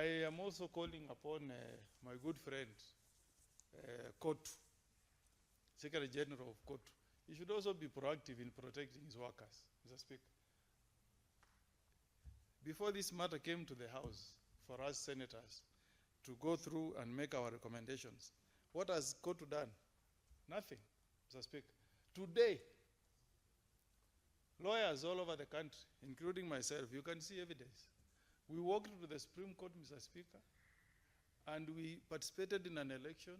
I am also calling upon my good friend, COTU, Secretary General of COTU. He should also be proactive in protecting his workers, Mr. Speaker. Before this matter came to the House for us senators to go through and make our recommendations, what has COTU done? Nothing, Mr. Speaker. Today, lawyers all over the country, including myself, you can see evidence. We walked to the Supreme Court, Mr. Speaker, and we participated in an election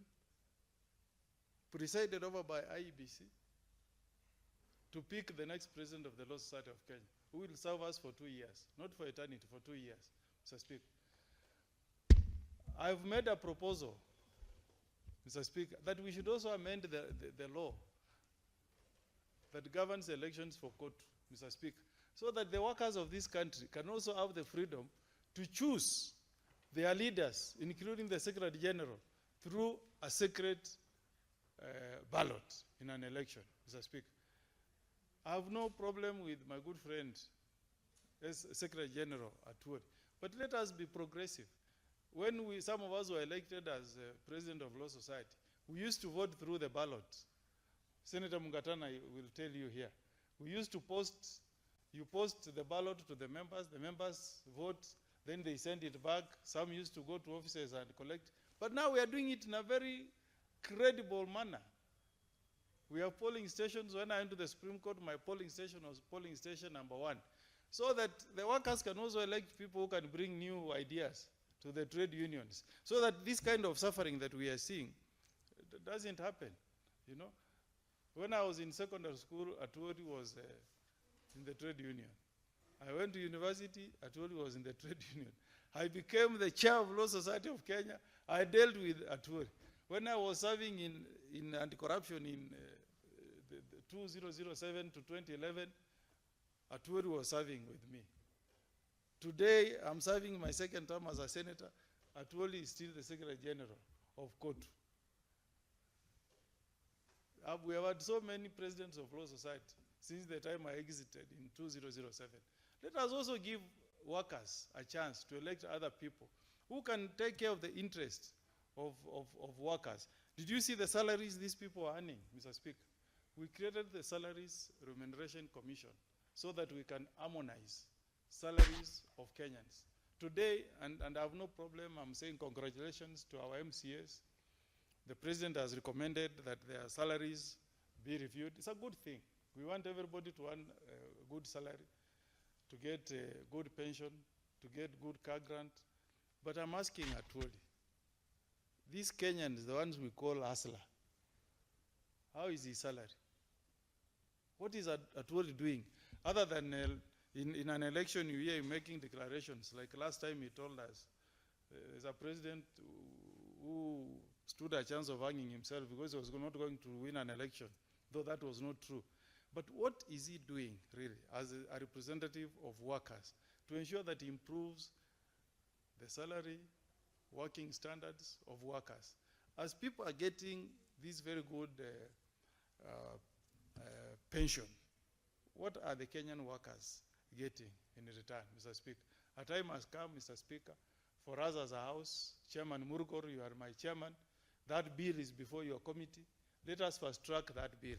presided over by IEBC to pick the next president of the Law Society of Kenya, who will serve us for 2 years, not for eternity, for 2 years, Mr. Speaker. I've made a proposal, Mr. Speaker, that we should also amend the law that governs elections for COTU, Mr. Speaker, so that the workers of this country can also have the freedom to choose their leaders, including the Secretary General, through a secret ballot in an election, Mr. Speaker. I have no problem with my good friend, as Secretary General Atwoli, but let us be progressive. When some of us were elected as President of Law Society, we used to vote through the ballot. Senator Mungatana will tell you here. We used to post the ballot to the members vote, then they send it back. Some used to go to offices and collect. But now we are doing it in a very credible manner. We have polling stations. When I went to the Supreme Court, my polling station was polling station number 1. So that the workers can also elect people who can bring new ideas to the trade unions. So that this kind of suffering that we are seeing doesn't happen, you know. When I was in secondary school, Atwoli was in the trade union. I went to university, Atwoli was in the trade union. I became the chair of Law Society of Kenya. I dealt with Atwoli. When I was serving in anti-corruption in 2007 to 2011, Atwoli was serving with me. Today, I'm serving my second term as a senator. Atwoli is still the Secretary General of COTU. We have had so many presidents of Law Society since the time I exited in 2007. Let us also give workers a chance to elect other people who can take care of the interests of workers. Did you see the salaries these people are earning, Mr. Speaker? We created the Salaries Remuneration Commission so that we can harmonize salaries of Kenyans. Today, and I have no problem, I'm saying congratulations to our MCAs. The president has recommended that their salaries be reviewed. It's a good thing. We want everybody to earn a good salary, to get a good pension, to get good car grant. But I'm asking Atwoli, these Kenyans, the ones we call hustler, how is his salary? What is Atwoli doing? Other than in an election you hear him making declarations, like last time he told us, there's a president who stood a chance of hanging himself because he was not going to win an election, though that was not true. But what is he doing, really, as a representative of workers to ensure that he improves the salary, working standards of workers? As people are getting this very good pension, what are the Kenyan workers getting in return, Mr. Speaker? A time has come, Mr. Speaker, for us as a House, Chairman Murgor, you are my chairman. That bill is before your committee. Let us fast track that bill.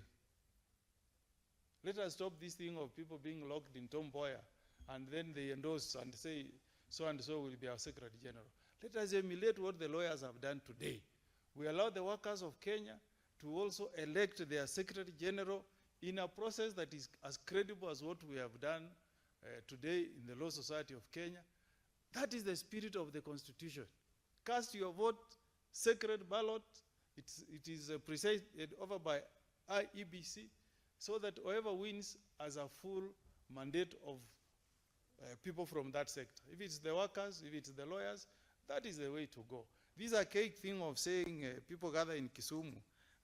Let us stop this thing of people being locked in Tomboya and then they endorse and say, so and so will be our Secretary General. Let us emulate what the lawyers have done today. We allow the workers of Kenya to also elect their Secretary General in a process that is as credible as what we have done today in the Law Society of Kenya. That is the spirit of the Constitution. Cast your vote, secret ballot. It is presided over by IEBC, so that whoever wins has a full mandate of people from that sector. If it's the workers, if it's the lawyers, that is the way to go. These are cake thing of saying people gather in Kisumu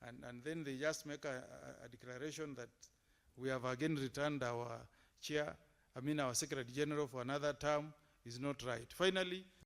and then they just make a declaration that we have again returned our chair, our Secretary General for another term is not right. Finally,